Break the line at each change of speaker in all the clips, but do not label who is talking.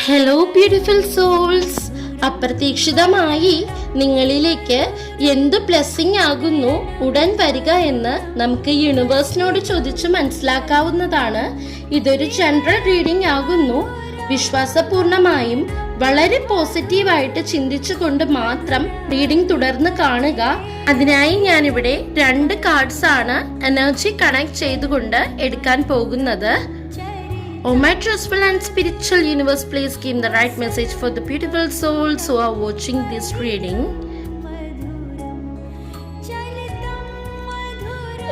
Hello beautiful souls, അപ്രതീക്ഷിതമായി നിങ്ങളിലേക്ക് എന്ത് ബ്ലെസ്സിങ് ആകുന്നു ഉടൻ വരിക എന്ന് നമുക്ക് യൂണിവേഴ്സിനോട് ചോദിച്ച് മനസ്സിലാക്കാവുന്നതാണ്. ഇതൊരു ജനറൽ റീഡിംഗ് ആകുന്നു. വിശ്വാസപൂർണമായും വളരെ പോസിറ്റീവായിട്ട് ചിന്തിച്ചുകൊണ്ട് മാത്രം റീഡിംഗ് തുടർന്ന് കാണുക. അതിനായി ഞാനിവിടെ 2 കാർഡ്സ് ആണ് എനർജി കണക്ട് ചെയ്തുകൊണ്ട് എടുക്കാൻ പോകുന്നത്. Oh my trustful and spiritual universe, please give the right message for the beautiful souls who are watching this reading.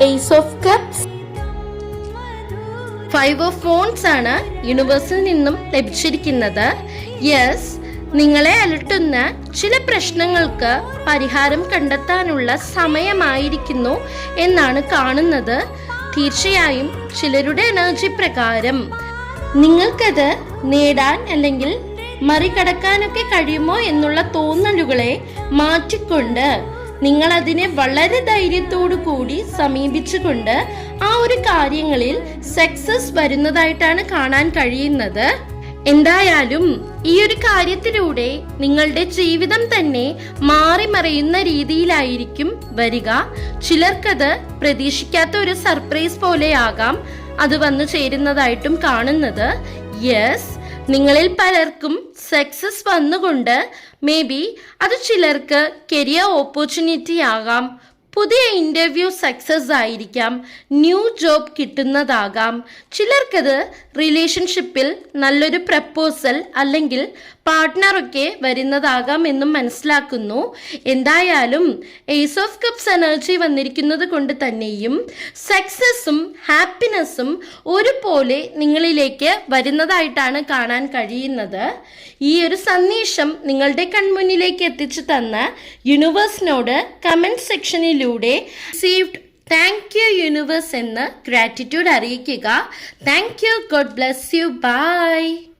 Ace of Cups, 5 of Wands ആണ് യൂണിവേഴ്സിൽ നിന്നും ലഭിച്ചിരിക്കുന്നത്. യെസ്, നിങ്ങളെ അലട്ടുന്ന ചില പ്രശ്നങ്ങൾക്ക് പരിഹാരം കണ്ടെത്താനുള്ള സമയമായിരിക്കുന്നു എന്നാണ് കാണുന്നത്. തീർച്ചയായും ചിലരുടെ എനർജി പ്രകാരം നിങ്ങൾക്കത് നേടാൻ അല്ലെങ്കിൽ മറികടക്കാനൊക്കെ കഴിയുമോ എന്നുള്ള തോന്നലുകളെ മാറ്റിക്കൊണ്ട് നിങ്ങൾ അതിനെ വളരെ ധൈര്യത്തോടു കൂടി സമീപിച്ചുകൊണ്ട് ആ ഒരു കാര്യങ്ങളിൽ സക്സസ് വരുന്നതായിട്ടാണ് കാണാൻ കഴിയുന്നത്. എന്തായാലും ഈ ഒരു കാര്യത്തിലൂടെ നിങ്ങളുടെ ജീവിതം തന്നെ മാറി മറിയുന്ന രീതിയിലായിരിക്കും വരിക. ചിലർക്കത് പ്രതീക്ഷിക്കാത്ത ഒരു സർപ്രൈസ് പോലെയാകാം അത് വന്നു ചേരുന്നതായിട്ടും കാണുന്നത്. യെസ്, നിങ്ങളിൽ പലർക്കും സക്സസ് വന്നുകൊണ്ട് മേ ബി അത് ചിലർക്ക് കരിയർ ഓപ്പർച്യൂണിറ്റി ആകാം, പുതിയ ഇന്റർവ്യൂ സക്സസ് ആയിരിക്കാം, ന്യൂ ജോബ് കിട്ടുന്നതാകാം. ചിലർക്കത് റിലേഷൻഷിപ്പിൽ നല്ലൊരു പ്രപ്പോസൽ അല്ലെങ്കിൽ പാർട്ട്ണറൊക്കെ വരുന്നതാകാം എന്നും മനസ്സിലാക്കുന്നു. എന്തായാലും ഏസ് ഓഫ് കപ്സ് എനർജി വന്നിരിക്കുന്നത് കൊണ്ട് തന്നെയും സക്സസും ഹാപ്പിനെസ്സും ഒരുപോലെ നിങ്ങളിലേക്ക് വരുന്നതായിട്ടാണ് കാണാൻ കഴിയുന്നത്. ഈ ഒരു സന്ദേശം നിങ്ങളുടെ കൺമുന്നിലേക്ക് എത്തിച്ചു തന്ന യൂണിവേഴ്സിനോട് കമന്റ് സെക്ഷനിലൂടെ റിസീവ്ഡ് താങ്ക് യു യൂണിവേഴ്സ് എന്ന് ഗ്രാറ്റിറ്റ്യൂഡ് അറിയിക്കുക. Thank you, God bless you, by.